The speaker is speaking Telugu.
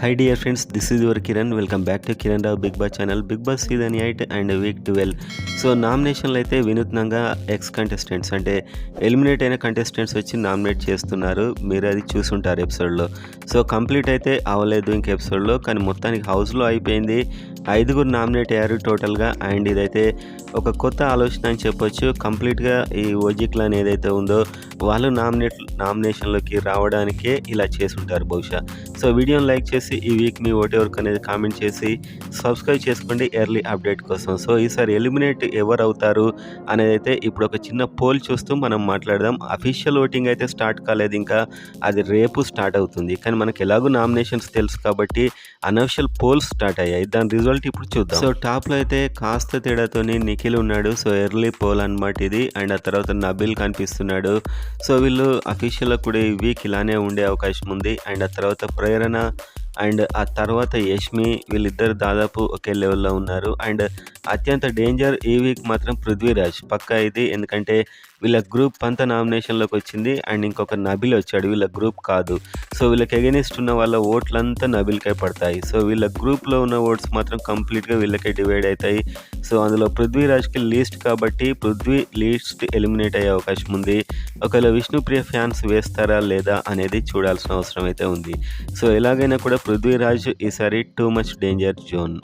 Hi dear friends, this is your Kiran. Welcome back to Kiran Rao Big Boss channel. Big Boss season 8 and week 12. So నామినేషన్లు అయితే వినూత్నంగా ఎక్స్ కంటెస్టెంట్స్ అంటే ఎలిమినేట్ అయిన కంటెస్టెంట్స్ వచ్చి నామినేట్ చేస్తున్నారు. మీరు అది చూసుంటారు ఎపిసోడ్లో. సో కంప్లీట్ అయితే అవ్వలేదు ఇంక ఎపిసోడ్లో, కానీ మొత్తానికి హౌస్లో అయిపోయింది. 5 నామినేట్ అయ్యారు టోటల్గా. అండ్ ఇదైతే ఒక కొత్త ఆలోచన అని చెప్పొచ్చు. కంప్లీట్గా ఈ ఓజీ క్లాన్ ఏదైతే ఉందో వాళ్ళు నామినేషన్లోకి రావడానికే ఇలా చేసుంటారు బహుశా. సో వీడియోని లైక్ చేసి ఈ వీక్ మీ ఓటు ఎవరికి అనేది కామెంట్ చేసి సబ్స్క్రైబ్ చేసుకోండి ఎర్లీ అప్డేట్ కోసం. సో ఈసారి ఎలిమినేట్ ఎవరు అవుతారు అనేది అయితే ఇప్పుడు ఒక చిన్న పోల్ చూస్తూ మనం మాట్లాడదాం. అఫీషియల్ ఓటింగ్ అయితే స్టార్ట్ కాలేదు ఇంకా, అది రేపు స్టార్ట్ అవుతుంది. కానీ మనకి ఎలాగో నామినేషన్స్ తెలుసు కాబట్టి అనఫిషియల్ పోల్స్ స్టార్ట్ అయ్యాయి. దాని రిజల్ట్ ఇప్పుడు చూద్దాం. సో టాప్లో అయితే కాస్త తేడాతోని నిఖిల్ ఉన్నాడు. సో ఎర్లీ పోల్ అనమాట ఇది. అండ్ ఆ తర్వాత నబిల్ కనిపిస్తున్నాడు. సో వీళ్ళు అఫీషియల్గా కూడా ఈ వీక్ ఇలానే ఉండే అవకాశం ఉంది. అండ్ ఆ తర్వాత ప్రేరణ అండ్ ఆ తర్వాత యష్మి వీళ్ళిద్దరు దాదాపు ఒకే లెవెల్లో ఉన్నారు. అండ్ అత్యంత డేంజర్ ఈ వీక్ మాత్రం పృథ్వీరాజ్ పక్కా ఇది. ఎందుకంటే వీళ్ళ గ్రూప్ అంతా నామినేషన్లోకి వచ్చింది. అండ్ ఇంకొక నబిల్ వచ్చాడు, వీళ్ళ గ్రూప్ కాదు. సో వీళ్ళకి ఎగెనిస్ట్ ఉన్న వాళ్ళ ఓట్లంతా నబిల్కే పడతాయి. సో వీళ్ళ గ్రూప్లో ఉన్న ఓట్స్ మాత్రం కంప్లీట్గా వీళ్ళకే డివైడ్ అవుతాయి. సో అందులో పృథ్వీరాజ్కి లీస్ట్ కాబట్టి పృథ్వీ లీస్ట్ ఎలిమినేట్ అయ్యే అవకాశం ఉంది. ఒకవేళ విష్ణుప్రియ ఫ్యాన్స్ వేస్తారా లేదా అనేది చూడాల్సిన అవసరం అయితే ఉంది. సో ఎలాగైనా కూడా పృథ్వీరాజ్ ఈసారి టూ మచ్ డేంజర్ జోన్.